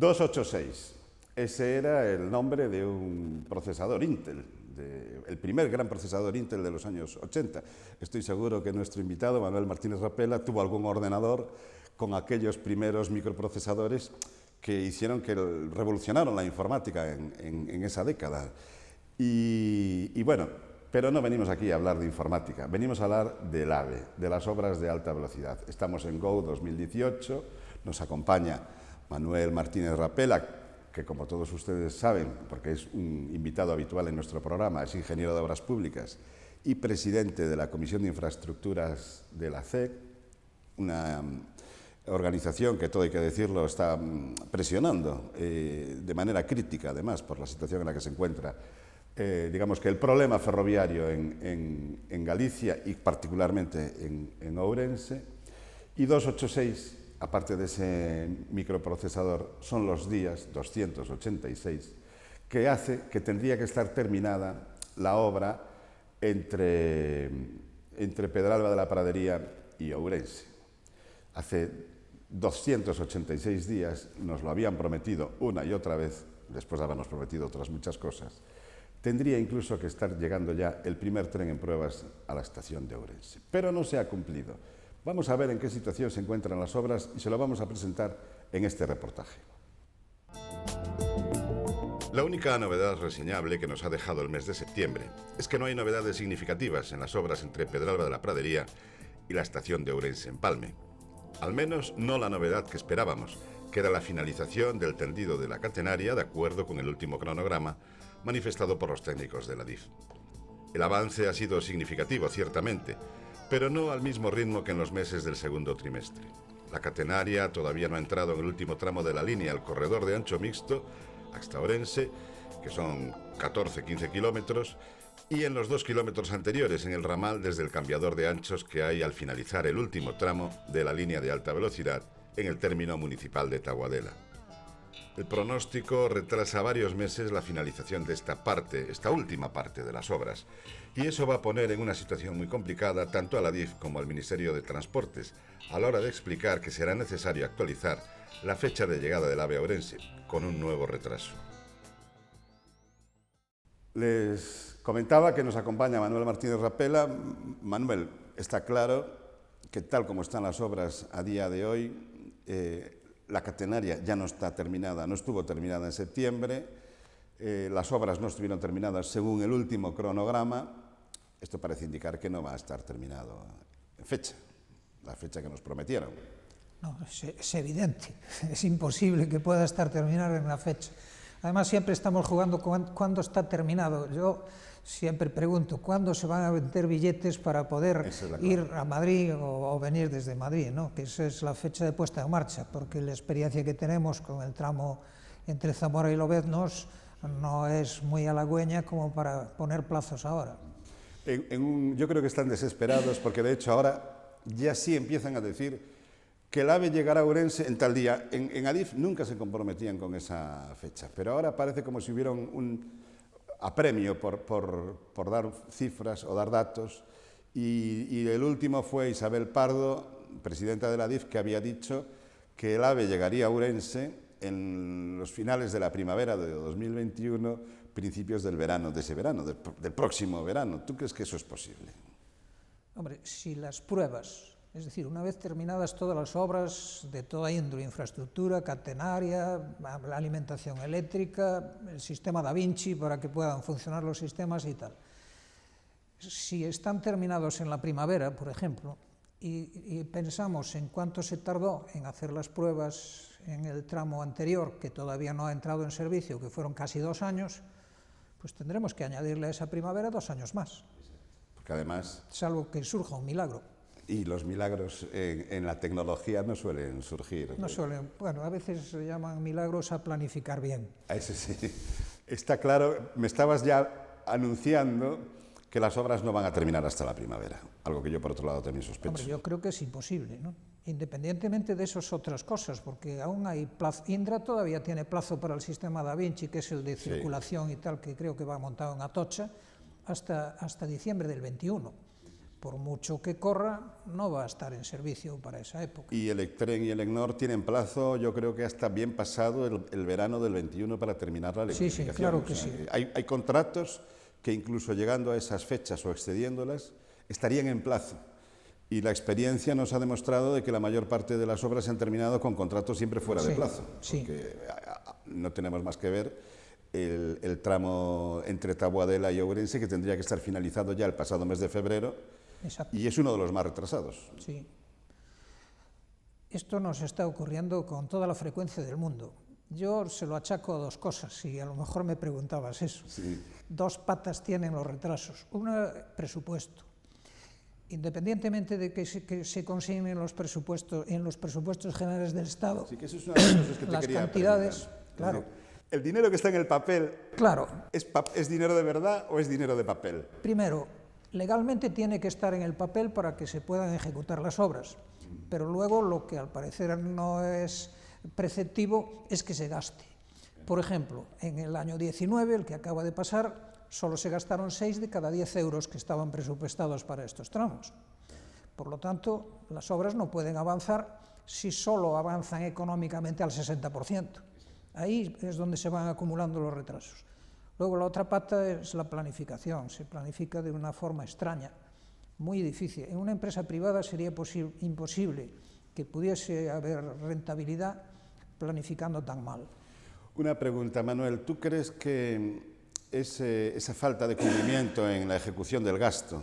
286. Ese era el nombre de un procesador Intel, el primer gran procesador Intel de los años 80. Estoy seguro que nuestro invitado, Manuel Martínez Rapela, tuvo algún ordenador con aquellos primeros microprocesadores que hicieron que revolucionaron la informática en esa década. Y bueno, pero no venimos aquí a hablar de informática, venimos a hablar del AVE, de las obras de alta velocidad. Estamos en Go 2018, nos acompaña Manuel Martínez Rapela, que como todos ustedes saben, porque es un invitado habitual en nuestro programa, es ingeniero de obras públicas y presidente de la Comisión de Infraestructuras de la CEC, una organización que, todo hay que decirlo, está presionando de manera crítica, además, por la situación en la que se encuentra. Digamos que el problema ferroviario en Galicia y particularmente en Ourense. Y 286, aparte de ese microprocesador, son los días 286, que hace que tendría que estar terminada la obra entre Pedralba de la Pradería y Ourense. Hace 286 días nos lo habían prometido una y otra vez, después de habernos prometido otras muchas cosas. Tendría incluso que estar llegando ya el primer tren en pruebas a la estación de Ourense, pero no se ha cumplido. Vamos a ver en qué situación se encuentran las obras y se lo vamos a presentar en este reportaje. La única novedad reseñable que nos ha dejado el mes de septiembre es que no hay novedades significativas en las obras entre Pedralba de la Pradería y la estación de Ourense-Empalme. Al menos no la novedad que esperábamos, que era la finalización del tendido de la catenaria de acuerdo con el último cronograma manifestado por los técnicos de la DIF. El avance ha sido significativo, ciertamente, pero no al mismo ritmo que en los meses del segundo trimestre. La catenaria todavía no ha entrado en el último tramo de la línea, el corredor de ancho mixto, hasta Ourense, que son 14-15 kilómetros, y en los 2 kilómetros anteriores, en el ramal desde el cambiador de anchos que hay al finalizar el último tramo de la línea de alta velocidad en el término municipal de Taboadela. El pronóstico retrasa varios meses la finalización de esta última parte de las obras, y eso va a poner en una situación muy complicada tanto a la DIF como al Ministerio de Transportes a la hora de explicar que será necesario actualizar la fecha de llegada del AVE a Ourense con un nuevo retraso. Les comentaba que nos acompaña Manuel Martínez Rapela. Manuel, está claro que tal como están las obras a día de hoy, la catenaria ya no está terminada, no estuvo terminada en septiembre, las obras no estuvieron terminadas según el último cronograma. Esto parece indicar que no va a estar terminado en fecha, la fecha que nos prometieron. No, es evidente, es imposible que pueda estar terminado en la fecha. Además, siempre estamos jugando con cuándo está terminado. Yo siempre pregunto, ¿cuándo se van a vender billetes para poder ir a Madrid o venir desde Madrid, ¿no? Que esa es la fecha de puesta en marcha, porque la experiencia que tenemos con el tramo entre Zamora y Lobeznos no es muy halagüeña como para poner plazos ahora. Yo creo que están desesperados porque, de hecho, ahora ya sí empiezan a decir que el AVE llegará a Ourense en tal día. En Adif nunca se comprometían con esa fecha, pero ahora parece como si hubiera un apremio por dar cifras o dar datos, y el último fue Isabel Pardo, presidenta de la DIF, que había dicho que el AVE llegaría a Ourense en los finales de la primavera de 2021, principios del verano, de ese verano, del próximo verano. ¿Tú crees que eso es posible? Hombre, si las pruebas, es decir, una vez terminadas todas las obras de toda índole, infraestructura, catenaria, la alimentación eléctrica, el sistema Da Vinci para que puedan funcionar los sistemas y tal. Si están terminados en la primavera, por ejemplo, y pensamos en cuánto se tardó en hacer las pruebas en el tramo anterior, que todavía no ha entrado en servicio, que fueron casi 2 años, pues tendremos que añadirle a esa primavera 2 años más. Porque además, salvo que surja un milagro. Y los milagros en la tecnología no suelen surgir. No suelen, bueno, a veces se llaman milagros a planificar bien. Eso sí, está claro. Me estabas ya anunciando que las obras no van a terminar hasta la primavera, algo que yo por otro lado también sospecho. Hombre, yo creo que es imposible, ¿no? Independientemente de esas otras cosas, porque aún hay plazo. Indra todavía tiene plazo para el sistema Da Vinci, que es el de circulación y tal, que creo que va montado en Atocha, hasta diciembre del 21. por mucho que corra, no va a estar en servicio para esa época. Y el ECTREN y el ECNOR tienen plazo, yo creo que hasta bien pasado el verano del 21 para terminar la electrificación. Sí, claro que sí. Hay contratos que incluso llegando a esas fechas o excediéndolas, estarían en plazo. Y la experiencia nos ha demostrado de que la mayor parte de las obras se han terminado con contratos siempre fuera de plazo. Porque no tenemos más que ver el tramo entre Taboadela y Ourense, que tendría que estar finalizado ya el pasado mes de febrero. Exacto. Y es uno de los más retrasados. Sí. Esto nos está ocurriendo con toda la frecuencia del mundo. Yo se lo achaco a dos cosas, y a lo mejor me preguntabas eso. Sí. Dos patas tienen los retrasos. Una, presupuesto. Independientemente de que se consignen los presupuestos, en los presupuestos generales del Estado, sí, que eso es una de las cosas que te las quería cantidades, preguntar. claro. Es decir, ¿el dinero que está en el papel Claro. ¿es dinero de verdad o es dinero de papel? Primero, legalmente tiene que estar en el papel para que se puedan ejecutar las obras, pero luego lo que al parecer no es preceptivo es que se gaste. Por ejemplo, en el año 19, el que acaba de pasar, solo se gastaron 6 de cada 10 euros que estaban presupuestados para estos tramos. Por lo tanto, las obras no pueden avanzar si solo avanzan económicamente al 60%. Ahí es donde se van acumulando los retrasos. Luego la otra pata es la planificación. Se planifica de una forma extraña, muy difícil. En una empresa privada sería imposible que pudiese haber rentabilidad planificando tan mal. Una pregunta, Manuel. ¿Tú crees que esa falta de cumplimiento en la ejecución del gasto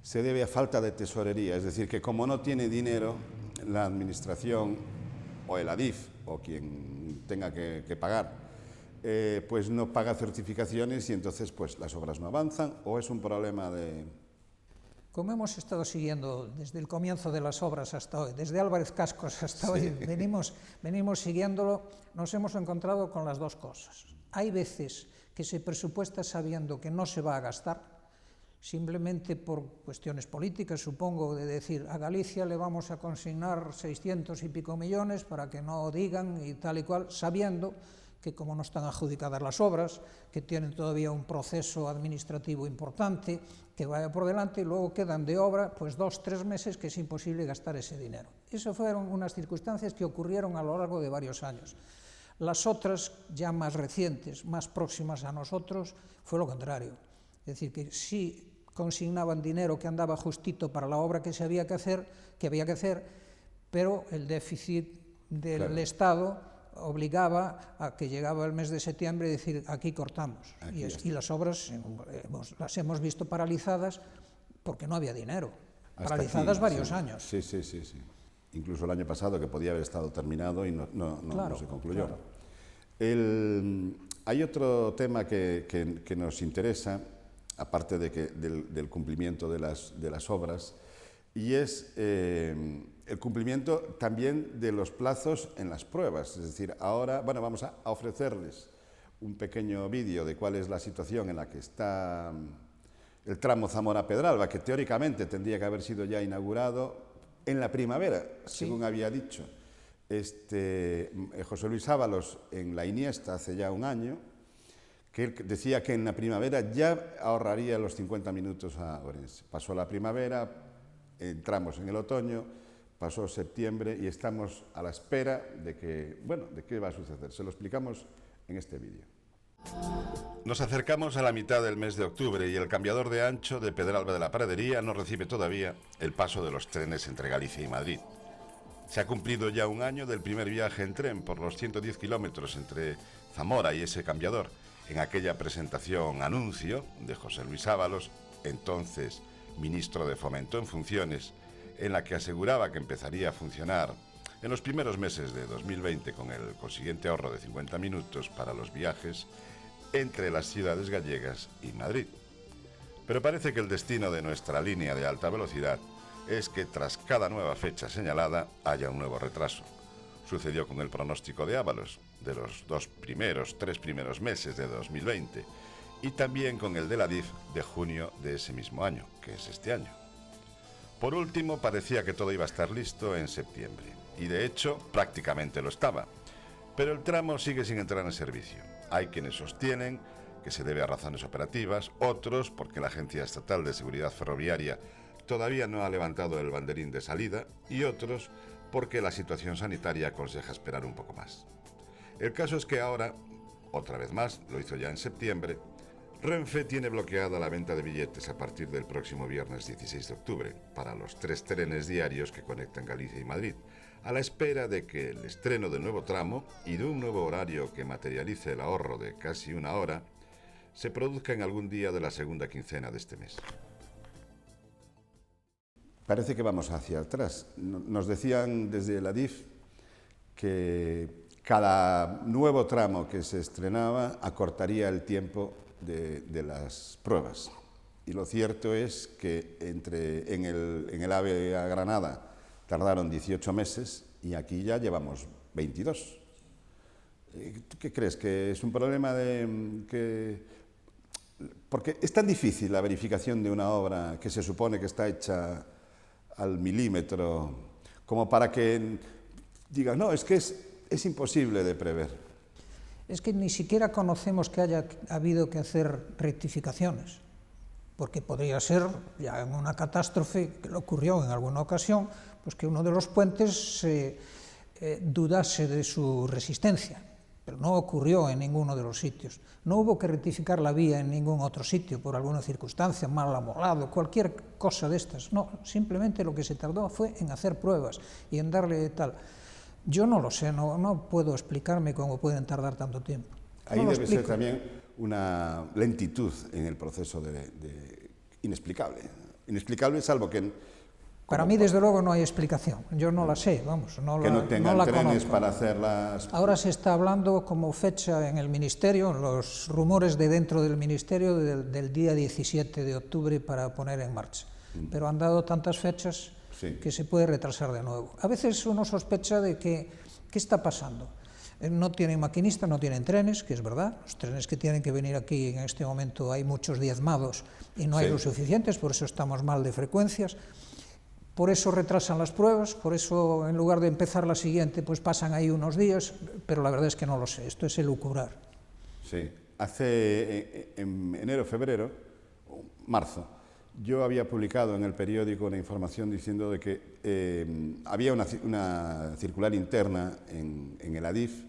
se debe a falta de tesorería? Es decir, que como no tiene dinero, la administración o el ADIF o quien tenga que pagar, pues no paga certificaciones y entonces pues las obras no avanzan, o es un problema de... Como hemos estado siguiendo desde el comienzo de las obras hasta hoy, desde Álvarez Cascos hasta hoy, venimos siguiéndolo, nos hemos encontrado con las dos cosas. Hay veces que se presupuesta sabiendo que no se va a gastar, simplemente por cuestiones políticas, supongo, de decir, a Galicia le vamos a consignar 600 y pico millones para que no digan y tal y cual, sabiendo que como no están adjudicadas las obras, que tienen todavía un proceso administrativo importante, que vaya por delante, y luego quedan de obra pues 2 o 3 meses que es imposible gastar ese dinero. Esas fueron unas circunstancias que ocurrieron a lo largo de varios años. Las otras, ya más recientes, más próximas a nosotros, fue lo contrario. Es decir, que sí consignaban dinero que andaba justito para la obra que había que hacer, pero el déficit del Estado obligaba a que llegaba el mes de septiembre y decir, aquí cortamos. Y las obras las hemos visto paralizadas porque no había dinero. Paralizadas varios años. Sí. Incluso el año pasado, que podía haber estado terminado y no se concluyó. Claro. Hay otro tema que nos interesa, aparte del cumplimiento de las obras, y es el cumplimiento también de los plazos en las pruebas. Es decir, ahora vamos a ofrecerles un pequeño vídeo de cuál es la situación en la que está el tramo Zamora-Pedralba, que teóricamente tendría que haber sido ya inaugurado en la primavera, según había dicho José Luis Ábalos en la Iniesta hace ya un año, que él decía que en la primavera ya ahorraría los 50 minutos a Ourense. Pasó la primavera, entramos en el otoño, pasó septiembre y estamos a la espera de qué va a suceder. Se lo explicamos en este vídeo. Nos acercamos a la mitad del mes de octubre y el cambiador de ancho de Pedralba de la Pradería no recibe todavía el paso de los trenes entre Galicia y Madrid. Se ha cumplido ya un año del primer viaje en tren por los 110 kilómetros entre Zamora y ese cambiador, en aquella presentación anuncio de José Luis Ábalos, entonces ministro de Fomento en funciones, en la que aseguraba que empezaría a funcionar en los primeros meses de 2020 con el consiguiente ahorro de 50 minutos para los viajes entre las ciudades gallegas y Madrid. Pero parece que el destino de nuestra línea de alta velocidad es que tras cada nueva fecha señalada haya un nuevo retraso. Sucedió con el pronóstico de Ábalos de los 3 primeros meses de 2020 y también con el de la DIF de junio de ese mismo año, que es este año. Por último, parecía que todo iba a estar listo en septiembre y de hecho prácticamente lo estaba, pero el tramo sigue sin entrar en servicio. Hay quienes sostienen que se debe a razones operativas, otros porque la Agencia Estatal de Seguridad Ferroviaria todavía no ha levantado el banderín de salida y otros porque la situación sanitaria aconseja esperar un poco más. El caso es que ahora, otra vez más, lo hizo ya en septiembre, Renfe tiene bloqueada la venta de billetes a partir del próximo viernes 16 de octubre para los 3 trenes diarios que conectan Galicia y Madrid, a la espera de que el estreno del nuevo tramo y de un nuevo horario que materialice el ahorro de casi una hora se produzca en algún día de la segunda quincena de este mes. Parece que vamos hacia atrás. Nos decían desde la DIF que cada nuevo tramo que se estrenaba acortaría el tiempo de las pruebas. Y lo cierto es que en el AVE a Granada tardaron 18 meses y aquí ya llevamos 22. ¿Qué crees? ¿Que es un problema porque es tan difícil la verificación de una obra que se supone que está hecha al milímetro como para que digan, no, es que es imposible de prever? Es que ni siquiera conocemos que haya habido que hacer rectificaciones, porque podría ser ya en una catástrofe que le ocurrió en alguna ocasión, pues que uno de los puentes dudase de su resistencia, pero no ocurrió en ninguno de los sitios. No hubo que rectificar la vía en ningún otro sitio por alguna circunstancia, mal amolado, cualquier cosa de estas. No, simplemente lo que se tardó fue en hacer pruebas y en darle tal. Yo no lo sé, no puedo explicarme cómo pueden tardar tanto tiempo. Ahí debe ser también una lentitud en el proceso inexplicable. Inexplicable, salvo que... Para mí, desde luego, no hay explicación. Yo no la sé, vamos, que no tengan trenes para hacerlas... Ahora se está hablando como fecha en el Ministerio, los rumores de dentro del Ministerio, del día 17 de octubre para poner en marcha. Pero han dado tantas fechas que se puede retrasar de nuevo. A veces uno sospecha de que, ¿qué está pasando? No tienen maquinistas, no tienen trenes, que es verdad. Los trenes que tienen que venir aquí en este momento hay muchos diezmados y no hay los suficientes, por eso estamos mal de frecuencias. Por eso retrasan las pruebas, por eso en lugar de empezar la siguiente, pues pasan ahí unos días, pero la verdad es que no lo sé, esto es elucubrar. Sí, hace en enero, febrero, marzo, yo había publicado en el periódico una información diciendo de que había una circular interna en el ADIF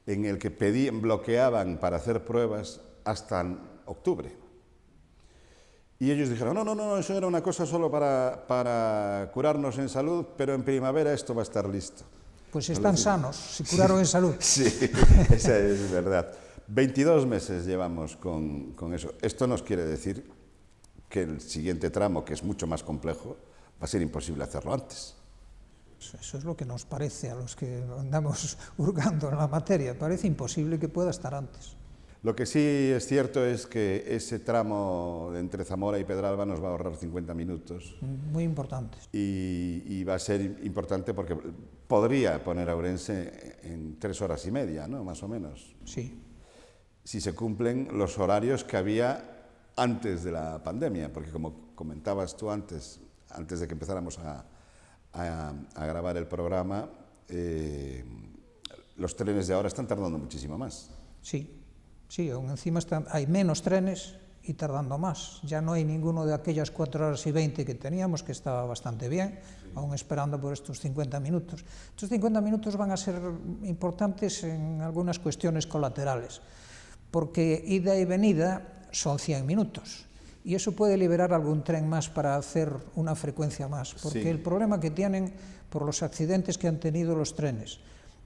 en el que bloqueaban para hacer pruebas hasta octubre. Y ellos dijeron, no, eso era una cosa solo para curarnos en salud, pero en primavera esto va a estar listo. Pues están sanos, se curaron en salud. Sí, esa es verdad. 22 meses llevamos con eso. Esto nos quiere decir que el siguiente tramo, que es mucho más complejo, va a ser imposible hacerlo antes. Eso es lo que nos parece a los que andamos hurgando en la materia. Parece imposible que pueda estar antes. Lo que sí es cierto es que ese tramo entre Zamora y Pedralba nos va a ahorrar 50 minutos. Muy importantes. Y va a ser importante porque podría poner a Ourense en 3 horas y media, ¿no? Más o menos. Sí. Si se cumplen los horarios que había antes de la pandemia, porque como comentabas tú antes de que empezáramos a grabar el programa, los trenes de ahora están tardando muchísimo más. Sí, aún encima hay menos trenes y tardando más. Ya no hay ninguno de aquellas 4 horas y 20 que teníamos, que estaba bastante bien, aún esperando por estos 50 minutos. Estos 50 minutos van a ser importantes en algunas cuestiones colaterales, porque ida y venida son 100 minutos. Y eso puede liberar algún tren más para hacer una frecuencia más, porque el problema que tienen por los accidentes que han tenido los trenes,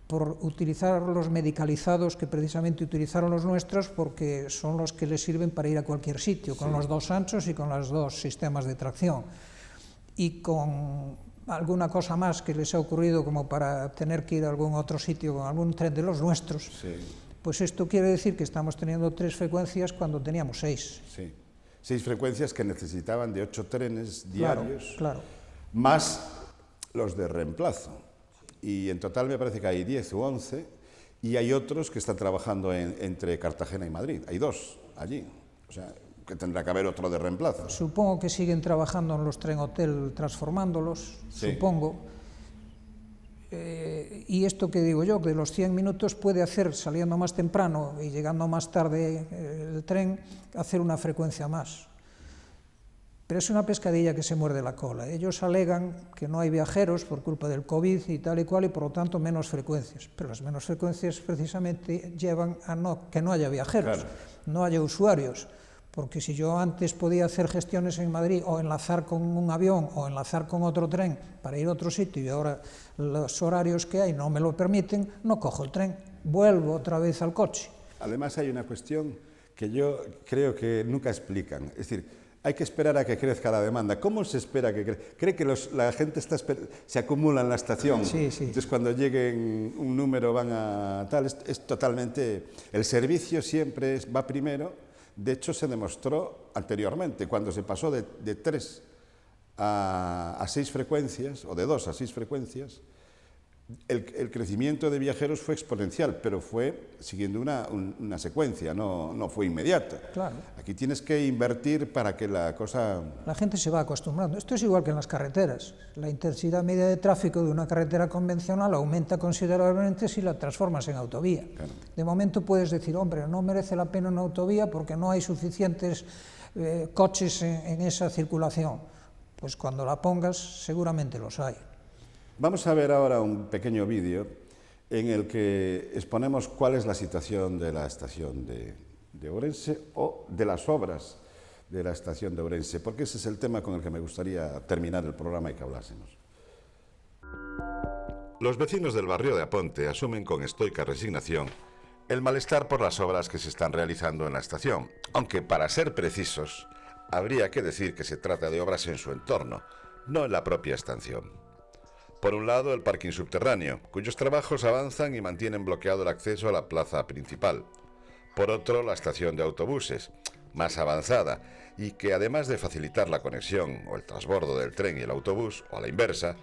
por utilizar los medicalizados que precisamente utilizaron los nuestros, porque son los que les sirven para ir a cualquier sitio, con los 2 anchos y con los 2 sistemas de tracción. Y con alguna cosa más que les ha ocurrido como para tener que ir a algún otro sitio con algún tren de los nuestros, pues esto quiere decir que estamos teniendo 3 frecuencias cuando teníamos 6. Sí, 6 frecuencias que necesitaban de 8 trenes diarios, más los de reemplazo. Y en total me parece que hay 10 u 11, y hay otros que están trabajando entre Cartagena y Madrid. Hay 2 allí, o sea, que tendrá que haber otro de reemplazo. Supongo que siguen trabajando en los tren hotel transformándolos, supongo. Y esto que digo yo, que de los 100 minutos puede hacer, saliendo más temprano y llegando más tarde el tren, hacer una frecuencia más. Pero es una pescadilla que se muerde la cola. Ellos alegan que no hay viajeros por culpa del COVID y tal y cual, y por lo tanto menos frecuencias. Pero las menos frecuencias precisamente llevan a que no haya viajeros, claro, no haya usuarios. Porque si yo antes podía hacer gestiones en Madrid o enlazar con un avión o enlazar con otro tren para ir a otro sitio y ahora los horarios que hay no me lo permiten, no cojo el tren, vuelvo otra vez al coche. Además hay una cuestión que yo creo que nunca explican, es decir, hay que esperar a que crezca la demanda. ¿Cómo se espera que crezca? ¿Cree que la gente se acumula en la estación? Sí, sí. Entonces, cuando lleguen un número van a tal. Es totalmente... El servicio siempre va primero. De hecho, se demostró anteriormente, cuando se pasó de 3 a 6 frecuencias, o de 2 a 6 frecuencias, el crecimiento de viajeros fue exponencial, pero fue siguiendo una secuencia, no fue inmediata. Claro. Aquí tienes que invertir para que la cosa... La gente se va acostumbrando. Esto es igual que en las carreteras. La intensidad media de tráfico de una carretera convencional aumenta considerablemente si la transformas en autovía. Claro. De momento puedes decir, hombre, no merece la pena una autovía porque no hay suficientes coches en esa circulación. Pues cuando la pongas, seguramente los hay. Vamos a ver ahora un pequeño vídeo en el que exponemos cuál es la situación de la estación de Ourense o de las obras de la estación de Ourense, porque ese es el tema con el que me gustaría terminar el programa y que hablásemos. Los vecinos del barrio de Aponte asumen con estoica resignación el malestar por las obras que se están realizando en la estación, aunque para ser precisos, habría que decir que se trata de obras en su entorno, no en la propia estación. Por un lado, el parking subterráneo, cuyos trabajos avanzan y mantienen bloqueado el acceso a la plaza principal. Por otro, la estación de autobuses, más avanzada, y que además de facilitar la conexión o el transbordo del tren y el autobús, o a la inversa,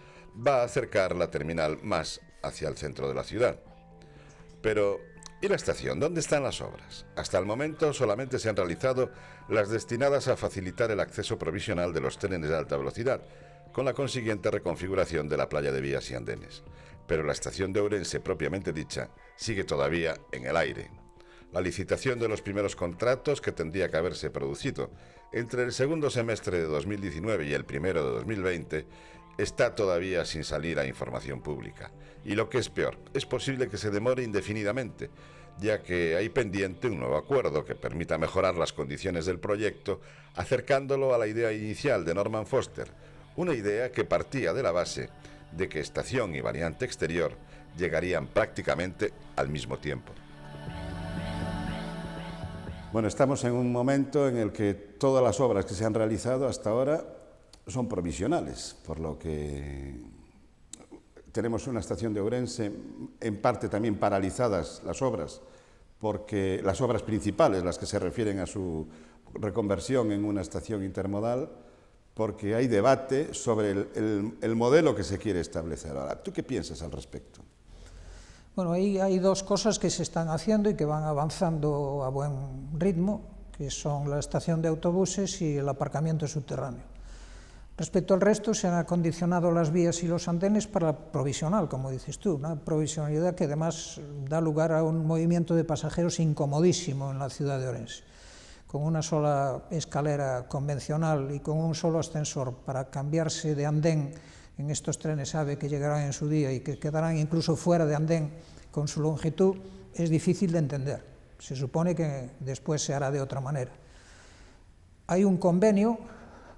va a acercar la terminal más hacia el centro de la ciudad. Pero, ¿y la estación? ¿Dónde están las obras? Hasta el momento solamente se han realizado las destinadas a facilitar el acceso provisional de los trenes de alta velocidad, con la consiguiente reconfiguración de la playa de vías y andenes. Pero la estación de Ourense, propiamente dicha, sigue todavía en el aire. La licitación de los primeros contratos que tendría que haberse producido entre el segundo semestre de 2019 y el primero de 2020 está todavía sin salir a información pública. Y lo que es peor, es posible que se demore indefinidamente, ya que hay pendiente un nuevo acuerdo que permita mejorar las condiciones del proyecto, acercándolo a la idea inicial de Norman Foster, una idea que partía de la base de que estación y variante exterior llegarían prácticamente al mismo tiempo. Bueno, estamos en un momento en el que todas las obras que se han realizado hasta ahora son provisionales, por lo que tenemos una estación de Ourense en parte también paralizadas las obras, porque las obras principales, las que se refieren a su reconversión en una estación intermodal, porque hay debate sobre el modelo que se quiere establecer ahora. ¿Tú qué piensas al respecto? Bueno, ahí hay dos cosas que se están haciendo y que van avanzando a buen ritmo, que son la estación de autobuses y el aparcamiento subterráneo. Respecto al resto, se han acondicionado las vías y los andenes para provisional, como dices tú, una provisionalidad que además da lugar a un movimiento de pasajeros incomodísimo en la ciudad de Ourense. Con una sola escalera convencional y con un solo ascensor para cambiarse de andén en estos trenes AVE que llegarán en su día y que quedarán incluso fuera de andén con su longitud, es difícil de entender. Se supone que después se hará de otra manera. Hay un convenio,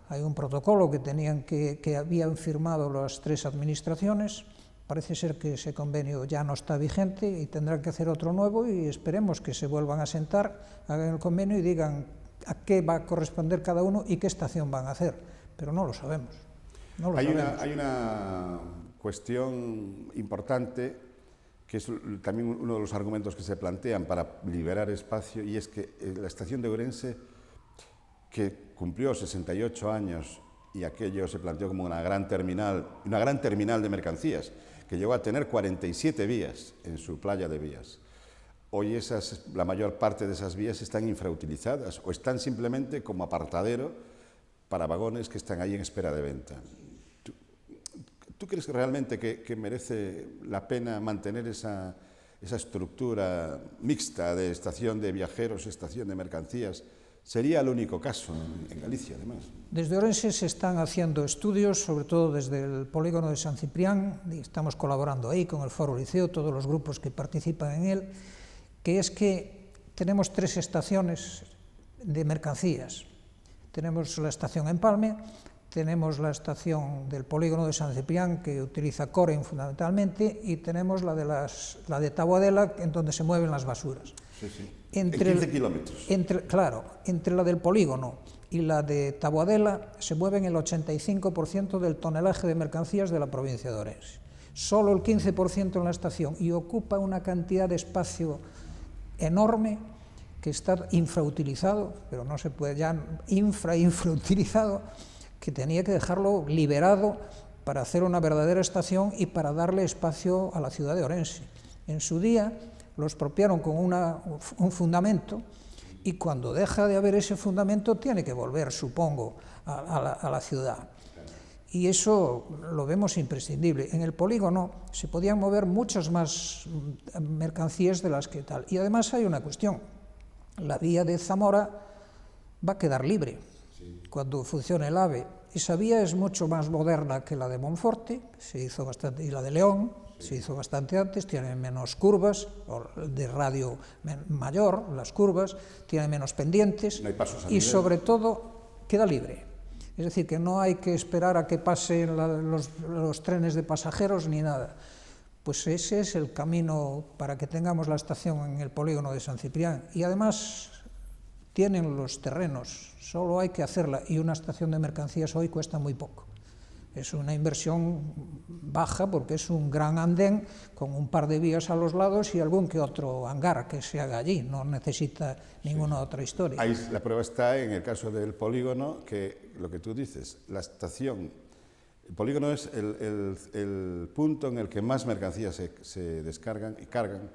hay un protocolo que habían firmado las 3 administraciones. Parece ser que ese convenio ya no está vigente y tendrán que hacer otro nuevo y esperemos que se vuelvan a sentar, hagan el convenio y digan a qué va a corresponder cada uno y qué estación van a hacer, pero no lo sabemos. Hay una cuestión importante que es también uno de los argumentos que se plantean para liberar espacio, y es que la estación de Ourense, que cumplió 68 años y aquello se planteó como una gran terminal de mercancías, que llegó a tener 47 vías en su playa de vías. Hoy la mayor parte de esas vías están infrautilizadas o están simplemente como apartadero para vagones que están ahí en espera de venta. ¿Tú crees realmente que merece la pena mantener esa estructura mixta de estación de viajeros, estación de mercancías, Sería el único caso en Galicia, además. Desde Ourense se están haciendo estudios, sobre todo desde el polígono de San Ciprián, y estamos colaborando ahí con el Foro Liceo, todos los grupos que participan en él, que es que tenemos 3 estaciones de mercancías. Tenemos la estación Empalme, tenemos la estación del polígono de San Ciprián, que utiliza Coren fundamentalmente, y tenemos la de Taboadela, en donde se mueven las basuras. Sí, sí. Entre en 15 kilómetros. Claro, entre la del polígono y la de Taboadela se mueven el 85% del tonelaje de mercancías de la provincia de Ourense. Solo el 15% en la estación, y ocupa una cantidad de espacio enorme que está infrautilizado, pero no se puede ya infrautilizado, que tenía que dejarlo liberado para hacer una verdadera estación y para darle espacio a la ciudad de Ourense. En su día lo expropiaron con un fundamento, y cuando deja de haber ese fundamento tiene que volver, supongo, a la ciudad. Y eso lo vemos imprescindible. En el polígono se podían mover muchas más mercancías de las que tal. Y además hay una cuestión. La vía de Zamora va a quedar libre cuando funcione el AVE. Esa vía es mucho más moderna que la de Monforte, se hizo bastante, y la de León, se hizo bastante antes, tiene menos curvas, de radio mayor, las curvas, tiene menos pendientes, no hay pasos a y nivel. sobre todo queda libre. Es decir, que no hay que esperar a que pasen los trenes de pasajeros ni nada. Pues ese es el camino para que tengamos la estación en el polígono de San Ciprián. Y además tienen los terrenos, solo hay que hacerla, y una estación de mercancías hoy cuesta muy poco. Es una inversión baja porque es un gran andén con un par de vías a los lados y algún que otro hangar que se haga allí, no necesita ninguna otra historia. Ahí la prueba está en el caso del polígono, que lo que tú dices, la estación, el polígono es el punto en el que más mercancías se descargan y cargan,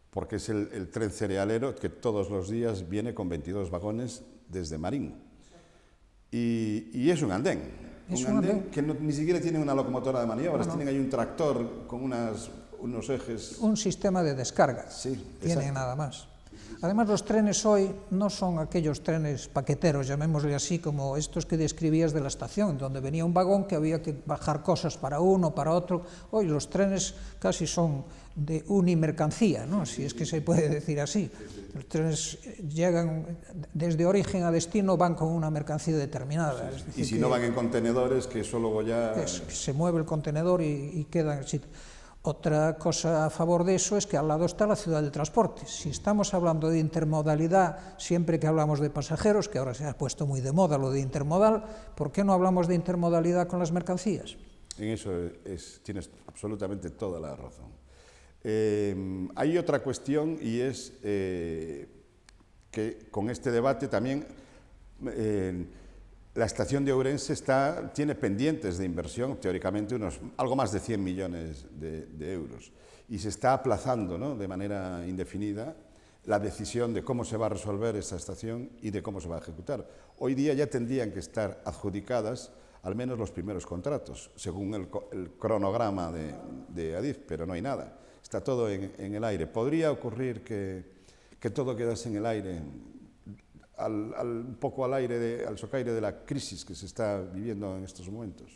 porque es el tren cerealero que todos los días viene con 22 vagones desde Marín. Y es un andén. Es un andén que ni siquiera tiene una locomotora de maniobras, tienen ahí un tractor con unos ejes. Un sistema de descarga, sí, tienen nada más. Además, los trenes hoy no son aquellos trenes paqueteros, llamémosle así, como estos que describías de la estación, donde venía un vagón que había que bajar cosas para uno, para otro. Hoy los trenes casi son de unimercancía, ¿no? Si es que se puede decir así. Los trenes llegan desde origen a destino, van con una mercancía determinada. Es decir, y si no van en contenedores, que eso luego ya... se mueve el contenedor y queda en el sitio. Otra cosa a favor de eso es que al lado está la ciudad de transportes. Si estamos hablando de intermodalidad, siempre que hablamos de pasajeros, que ahora se ha puesto muy de moda lo de intermodal, ¿por qué no hablamos de intermodalidad con las mercancías? En eso tienes absolutamente toda la razón. Hay otra cuestión, y es que con este debate también la estación de Ourense tiene pendientes de inversión, teóricamente algo más de 100 millones de euros, y se está aplazando, ¿no?, de manera indefinida la decisión de cómo se va a resolver esa estación y de cómo se va a ejecutar. Hoy día ya tendrían que estar adjudicadas al menos los primeros contratos, según el cronograma de Adif, pero no hay nada. Está todo en el aire. Podría ocurrir que todo quedase en el aire, un poco al socaire de la crisis que se está viviendo en estos momentos.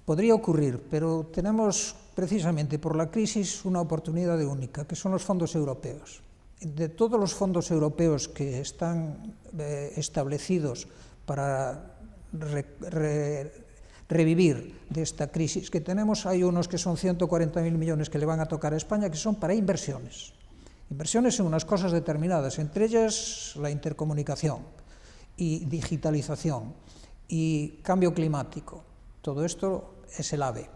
Podría ocurrir, pero tenemos precisamente por la crisis una oportunidad única, que son los fondos europeos. De todos los fondos europeos que están establecidos para revivir de esta crisis que tenemos, hay unos que son 140.000 millones que le van a tocar a España, que son para inversiones. Inversiones en unas cosas determinadas, entre ellas la intercomunicación y digitalización y cambio climático. Todo esto es el AVE.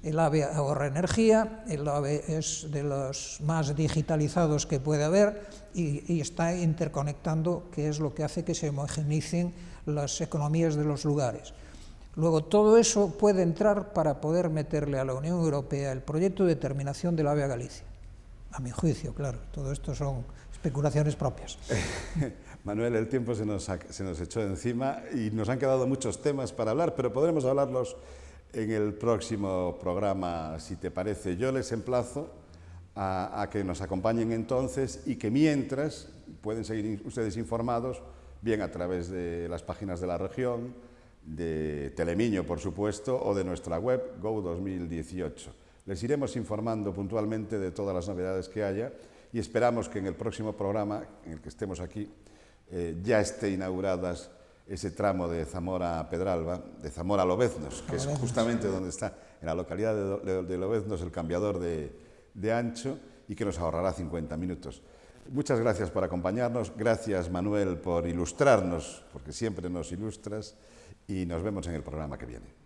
El AVE ahorra energía, el AVE es de los más digitalizados que puede haber y está interconectando, que es lo que hace que se homogeneicen las economías de los lugares. Luego, todo eso puede entrar para poder meterle a la Unión Europea el proyecto de terminación del AVE a Galicia. A mi juicio, claro, todo esto son especulaciones propias. Manuel, el tiempo se nos echó encima y nos han quedado muchos temas para hablar, pero podremos hablarlos en el próximo programa, si te parece. Yo les emplazo a que nos acompañen entonces y que mientras pueden seguir ustedes informados bien a través de las páginas de la región, de Telemiño, por supuesto, o de nuestra web, Go 2018. Les iremos informando puntualmente de todas las novedades que haya y esperamos que en el próximo programa, en el que estemos aquí, ya esté inauguradas ese tramo de Zamora a Pedralba, de Zamora a Lobeznos, que es justamente donde está, en la localidad de Lobeznos, el cambiador de ancho, y que nos ahorrará 50 minutos. Muchas gracias por acompañarnos, gracias Manuel por ilustrarnos, porque siempre nos ilustras, y nos vemos en el programa que viene.